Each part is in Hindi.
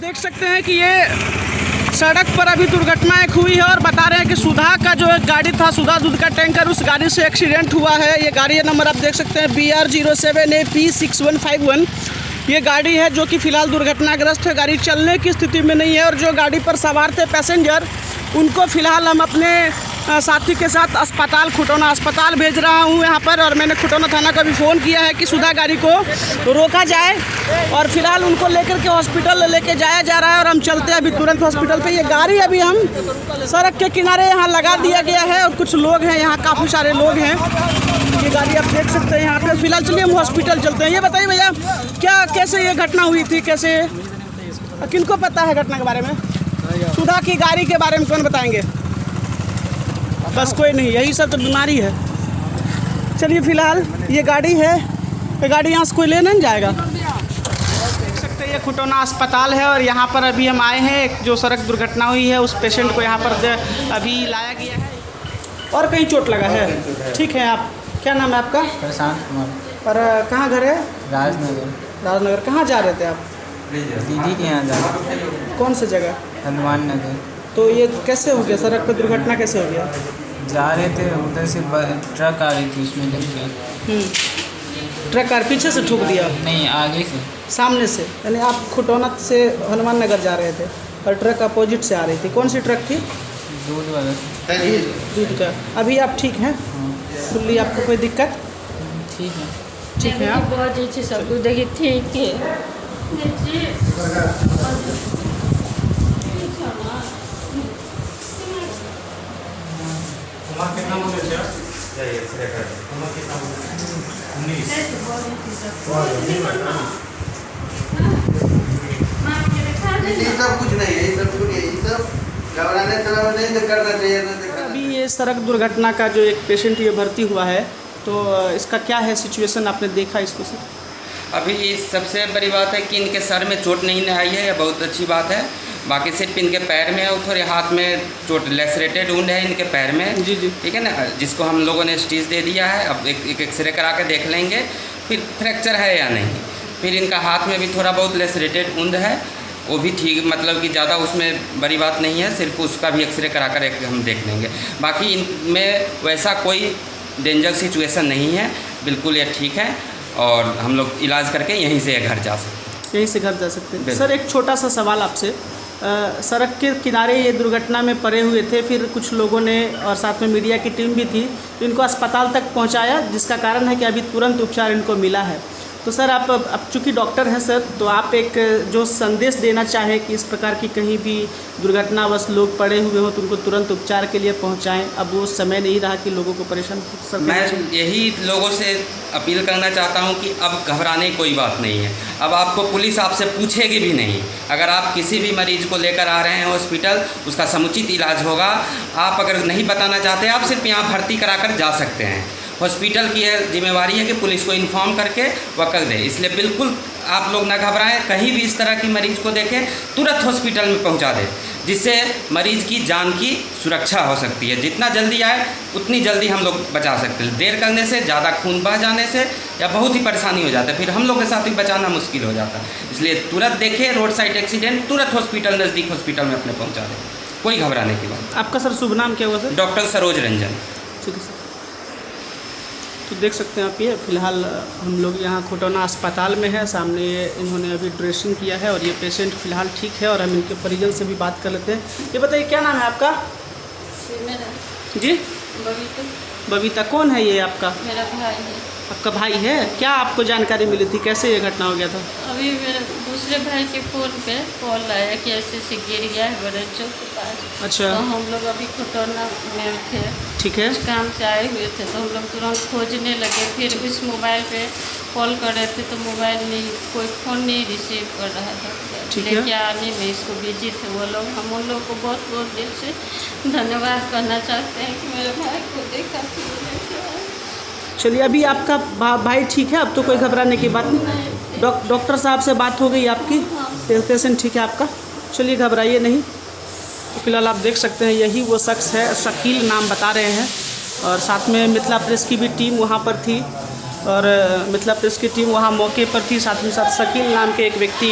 देख सकते हैं कि ये सड़क पर अभी दुर्घटना एक हुई है और बता रहे हैं कि सुधा का जो एक गाड़ी था, सुधा दूध का टैंकर, उस गाड़ी से एक्सीडेंट हुआ है। ये गाड़ी नंबर आप देख सकते हैं BR07AP6151। ये गाड़ी है जो कि फ़िलहाल दुर्घटनाग्रस्त है, गाड़ी चलने की स्थिति में नहीं है। और जो गाड़ी पर सवार थे पैसेंजर, उनको फ़िलहाल हम अपने साथी के साथ अस्पताल, खुटौना अस्पताल भेज रहा हूँ यहाँ पर। और मैंने खुटौना थाना को भी फ़ोन किया है कि सुधा गाड़ी को रोका जाए और फिलहाल उनको लेकर के हॉस्पिटल लेके जाया जा रहा है। और हम चलते हैं अभी तुरंत हॉस्पिटल पे। ये गाड़ी अभी हम सड़क के किनारे यहाँ लगा दिया गया है और कुछ लोग हैं यहाँ, काफ़ी सारे लोग हैं। ये गाड़ी आप देख सकते हैं यहाँ पे। फिलहाल चलिए हम हॉस्पिटल चलते हैं। ये बताइए भैया, क्या कैसे ये घटना हुई थी, कैसे, किनको पता है घटना के बारे में? सुधा की गाड़ी के बारे में कौन बताएंगे? बस कोई नहीं, यही सब तो बीमारी है। चलिए फिलहाल ये गाड़ी है, ये गाड़ी यहाँ से कोई ले नहीं जाएगा। देख सकते हैं ये खुटौना अस्पताल है और यहाँ पर अभी हम आए हैं। एक जो सड़क दुर्घटना हुई है उस पेशेंट को यहाँ पर अभी लाया गया है। और कहीं चोट लगा है? ठीक है। आप क्या नाम है आपका? प्रशांत कुमार। और कहाँ घर है? राजनगर। राजनगर। कहाँ जा रहे थे आप? दीदी के यहाँ जा रहे। कौन सी जगह? हनुमान नगर। तो ये कैसे हो गया, सड़क पर दुर्घटना कैसे हो गया? जा रहे थे, उधर से ट्रक आ रही थी, उसमें लग गया। ट्रक कार पीछे से ठोक दिया? नहीं, आगे से। सामने से? यानी आप खुटौना से हनुमान नगर जा रहे थे और ट्रक अपोजिट से आ रही थी। कौन सी ट्रक थी? दूध वाला। दूध का। अभी आप ठीक हैं? फुल्ली, आपको कोई दिक्कत? ठीक है। ठीक है। आप बहुत अच्छी सब कुछ देखिए, ठीक है। सब कुछ नहीं है, सब कुछ नहीं, सब घबराने नहीं करना चाहिए। अभी ये सड़क दुर्घटना का जो एक पेशेंट ये भर्ती हुआ है, तो इसका क्या है सिचुएशन, आपने देखा इसको सर? अभी सबसे बड़ी बात है कि इनके सर में चोट नहीं आई है, यह बहुत अच्छी बात है। बाकी सिर्फ इनके पैर में और थोड़े हाथ में चोट, लेसरेटेड वुंड है इनके पैर में। जी जी। ठीक है ना, जिसको हम लोगों ने स्टीच दे दिया है। अब एक एक्सरे करा के देख लेंगे फिर फ्रैक्चर है या नहीं। फिर इनका हाथ में भी थोड़ा बहुत लेसरेटेड वुंड है, वो भी ठीक, मतलब कि ज़्यादा उसमें बड़ी बात नहीं है, सिर्फ उसका भी एक्सरे करा कर हम देख लेंगे। बाकी इनमें वैसा कोई डेंजर सिचुएशन नहीं है, बिल्कुल ये ठीक है। और हम लोग इलाज करके यहीं से घर जा सकते हैं। यहीं से घर जा सकते हैं। सर एक छोटा सा सवाल आपसे, सड़क के किनारे ये दुर्घटना में पड़े हुए थे, फिर कुछ लोगों ने और साथ में मीडिया की टीम भी थी, तो इनको अस्पताल तक पहुंचाया, जिसका कारण है कि अभी तुरंत उपचार इनको मिला है। तो सर आप अब चूँकि डॉक्टर हैं सर, तो आप एक जो संदेश देना चाहें कि इस प्रकार की कहीं भी दुर्घटनावश लोग पड़े हुए हों तो उनको तुरंत उपचार के लिए पहुंचाएं। अब वो समय नहीं रहा कि लोगों को परेशान सर। मैं यही लोगों से अपील करना चाहता हूं कि अब घबराने की कोई बात नहीं है। अब आपको पुलिस आपसे पूछेगी भी नहीं। अगर आप किसी भी मरीज को लेकर आ रहे हैं हॉस्पिटल, उसका समुचित इलाज होगा। आप अगर नहीं बताना चाहते, आप सिर्फ यहाँ भर्ती कराकर जा सकते हैं। हॉस्पिटल की यह जिम्मेवारी है कि पुलिस को इन्फॉर्म करके वह कर दे। इसलिए बिल्कुल आप लोग ना घबराएं। कहीं भी इस तरह की मरीज को देखें, तुरंत हॉस्पिटल में पहुंचा दें, जिससे मरीज की जान की सुरक्षा हो सकती है। जितना जल्दी आए उतनी जल्दी हम लोग बचा सकते हैं। देर करने से, ज़्यादा खून बह जाने से या बहुत ही परेशानी हो जाता है, फिर हम लोग के साथ भी बचाना मुश्किल हो जाता है। इसलिए तुरंत देखें रोड साइड एक्सीडेंट, तुरंत हॉस्पिटल, नज़दीक हॉस्पिटल में अपने पहुँचा दें। कोई घबराने की बात। आपका सर शुभ नाम क्या हुआ सर? डॉक्टर सरोज रंजन। ठीक है सर। तो देख सकते हैं आप, ये फ़िलहाल हम लोग यहाँ खुटौना अस्पताल में है। सामने ये इन्होंने अभी ड्रेसिंग किया है और ये पेशेंट फ़िलहाल ठीक है और हम इनके परिजन से भी बात कर लेते हैं। ये बताइए क्या नाम है आपका? जी बबीता। बबीता। कौन है ये आपका? मेरा भाई है। आपका भाई है? क्या आपको जानकारी मिली थी, कैसे ये घटना हो गया था? अभी मेरे दूसरे भाई के फ़ोन पे कॉल आया कि ऐसे से गिर गया है बड़े चौक के पास। अच्छा। तो हम लोग अभी खुटौना में थे, ठीक है। कुछ काम से आए हुए थे, तो हम लोग तुरंत खोजने लगे। फिर इस मोबाइल पे कॉल कर रहे थे तो मोबाइल नहीं, कोई फ़ोन नहीं रिसीव कर रहा था। ठीक है। लेके आने में इसको बिजी थे वो लोग। हम उन लोग को बहुत बहुत दिल से धन्यवाद करना चाहते हैं कि मेरे भाई को देखा। चलिए अभी आपका भाई ठीक है, अब तो कोई घबराने की बात नहीं। डॉक्टर साहब से बात हो गई आपकी? पेशेंट ठीक है आपका? चलिए घबराइए नहीं। फिलहाल आप देख सकते हैं यही वो शख्स है, शकील नाम बता रहे हैं। और साथ में मिथिला प्रेस की भी टीम वहाँ पर थी और मिथिला प्रेस की टीम वहाँ मौके पर थी। साथ ही साथ शकील नाम के एक व्यक्ति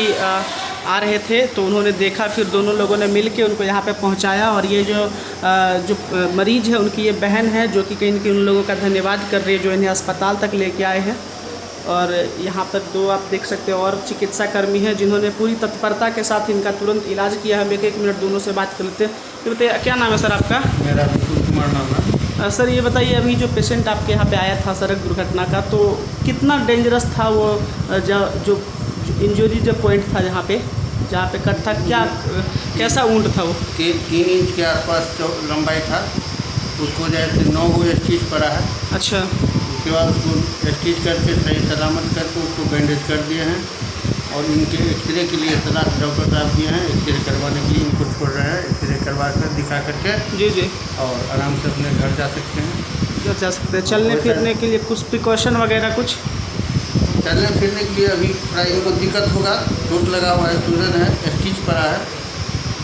आ रहे थे तो उन्होंने देखा, फिर दोनों लोगों ने मिल के उनको यहाँ पे पहुँचाया। और ये जो मरीज़ है उनकी ये बहन है जो कि कहीं न कहीं उन लोगों का धन्यवाद कर रही है जो इन्हें अस्पताल तक लेके आए हैं। और यहाँ पर दो आप देख सकते हो और चिकित्सा कर्मी हैं जिन्होंने पूरी तत्परता के साथ इनका तुरंत इलाज किया। हम एक मिनट दोनों से बात कर लेते हैं। ये बताइए क्या नाम है सर आपका? मेरा विपुल कुमार नाम है। सर ये बताइए अभी जो पेशेंट आपके यहाँ पे आया था सड़क दुर्घटना का, तो कितना डेंजरस था वो जो इंजरी जो पॉइंट था जहाँ पे कट था, कैसा वुंड था वो? 3 इंच के आसपास लंबाई था। उसको जैसे 9 स्टिच पड़ा है। अच्छा। उसके बाद उसको स्टिच करके सही सलामत करके उसको बैंडेज कर दिए हैं और इनके एक्सरे के लिए सलाह डॉक्टर साहब दिए हैं। एक्सरे करवाने के लिए इनको छोड़ रहे हैं, एक्सरे करवा कर दिखा करके जी और आराम से अपने घर जा सकते हैं। जा सकते हैं। चलने फिरने के लिए कुछ प्रिकॉशन वगैरह कुछ? चलने फिरने के लिए अभी थोड़ा इनको दिक्कत होगा, चोट लगा हुआ है, सूजन है, स्टिच पड़ा है,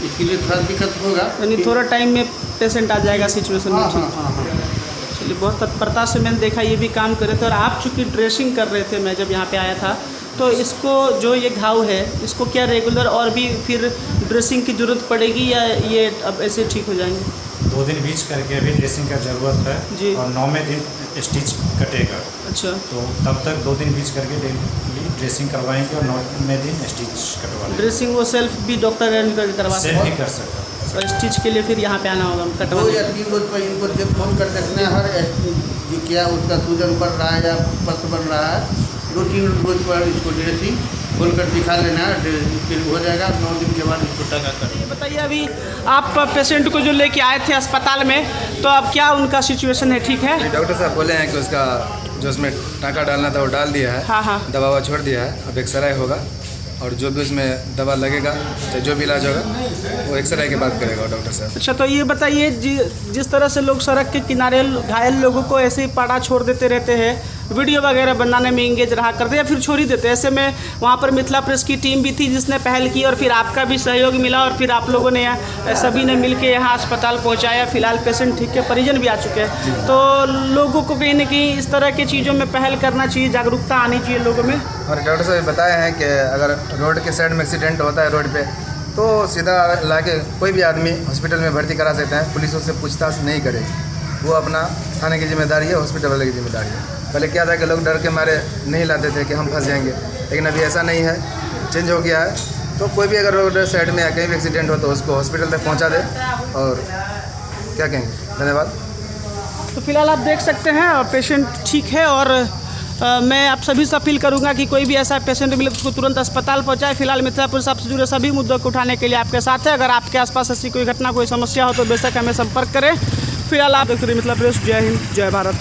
इसके लिए थोड़ा दिक्कत होगा। यानी थोड़ा टाइम में पेशेंट आ जाएगा सिचुएशन में? हाँ। चलिए, बहुत तत्परता से मैंने देखा ये भी काम कर रहे थे। और आप चूँकि ड्रेसिंग कर रहे थे, मैं जब यहाँ पे आया था, तो इसको जो ये घाव है इसको क्या रेगुलर और भी फिर ड्रेसिंग की ज़रूरत पड़ेगी या ये अब ऐसे ठीक हो जाएंगे? 2 दिन बीच करके अभी ड्रेसिंग का ज़रूरत है जी। और 9वें दिन स्टिच कटेगा। अच्छा। तो तब तक 2 दिन बीच करके डेली ड्रेसिंग करवाएंगे और 9वें दिन स्टिच कटवा ड्रेसिंग वो सेल्फ भी डॉक्टर अरेंज करके करवा सेल्फ ही कर सकता है। और स्टिच के लिए फिर यहाँ पे आना होगा 2 कटवाने? या 3 रोज पर इनको जब फोन कर सकते हैं हर क्या उसका सूजन बढ़ रहा है या पस्त बन रहा है, 2-3 रोज पर इसको ड्रेसिंग खोल कर दिखा लेना है, फिर हो जाएगा। 9 दिन के बाद इसको टका कर। ये बताइए अभी आप पेशेंट को जो लेके आए थे अस्पताल में, तो अब क्या उनका सिचुएशन है, ठीक है? डॉक्टर साहब बोले हैं कि उसका जो उसमें टाँका डालना था वो डाल दिया है। हाँ। दवा छोड़ दिया है। अब एक्सरे होगा और जो भी उसमें दवा लगेगा चाहे जो भी इलाज होगा वो एक्सरे के बाद करेगा डॉक्टर साहब। अच्छा, तो ये बताइए जिस तरह से लोग सड़क के किनारे घायल लोगों को ऐसे ही पाड़ा छोड़ देते रहते हैं, वीडियो वगैरह बनाने में इंगेज रहा करते या फिर छोड़ ही देते, ऐसे में वहाँ पर मिथिला प्रेस की टीम भी थी जिसने पहल की और फिर आपका भी सहयोग मिला और फिर आप लोगों ने सभी ने मिल के यहाँ अस्पताल पहुँचाया। फिलहाल पेशेंट ठीक है, परिजन भी आ चुके हैं। तो लोगों को कहीं ना कहीं इस तरह की चीज़ों में पहल करना चाहिए, जागरूकता आनी चाहिए लोगों में। और डॉक्टर साहब बताए हैं कि अगर रोड के साइड में एक्सीडेंट होता है रोड पे तो सीधा लाके कोई भी आदमी हॉस्पिटल में भर्ती करा सकते हैं। पुलिस उससे पूछताछ नहीं करे, वो अपना थाने की जिम्मेदारी है, हॉस्पिटल वाले की जिम्मेदारी है। पहले क्या था कि लोग डर के मारे नहीं लाते थे कि हम फंस जाएंगे, लेकिन अभी ऐसा नहीं है, चेंज हो गया है। तो कोई भी अगर रोड साइड में या कहीं भी एक्सीडेंट हो तो उसको हॉस्पिटल तक पहुँचा दे। और क्या कहेंगे, धन्यवाद। तो फिलहाल आप देख सकते हैं पेशेंट ठीक है और मैं आप सभी से अपील करूंगा कि कोई भी ऐसा पेशेंट मिले तो उसको तुरंत अस्पताल पहुंचाए। फिलहाल मिथिला पुलिस आपसे जुड़े सभी मुद्दों को उठाने के लिए आपके साथ है। अगर आपके आसपास ऐसी कोई घटना, कोई समस्या हो तो बेशक हमें संपर्क करें। फिलहाल आप देख रहे मिथिला पुलिस। जय हिंद, जय भारत।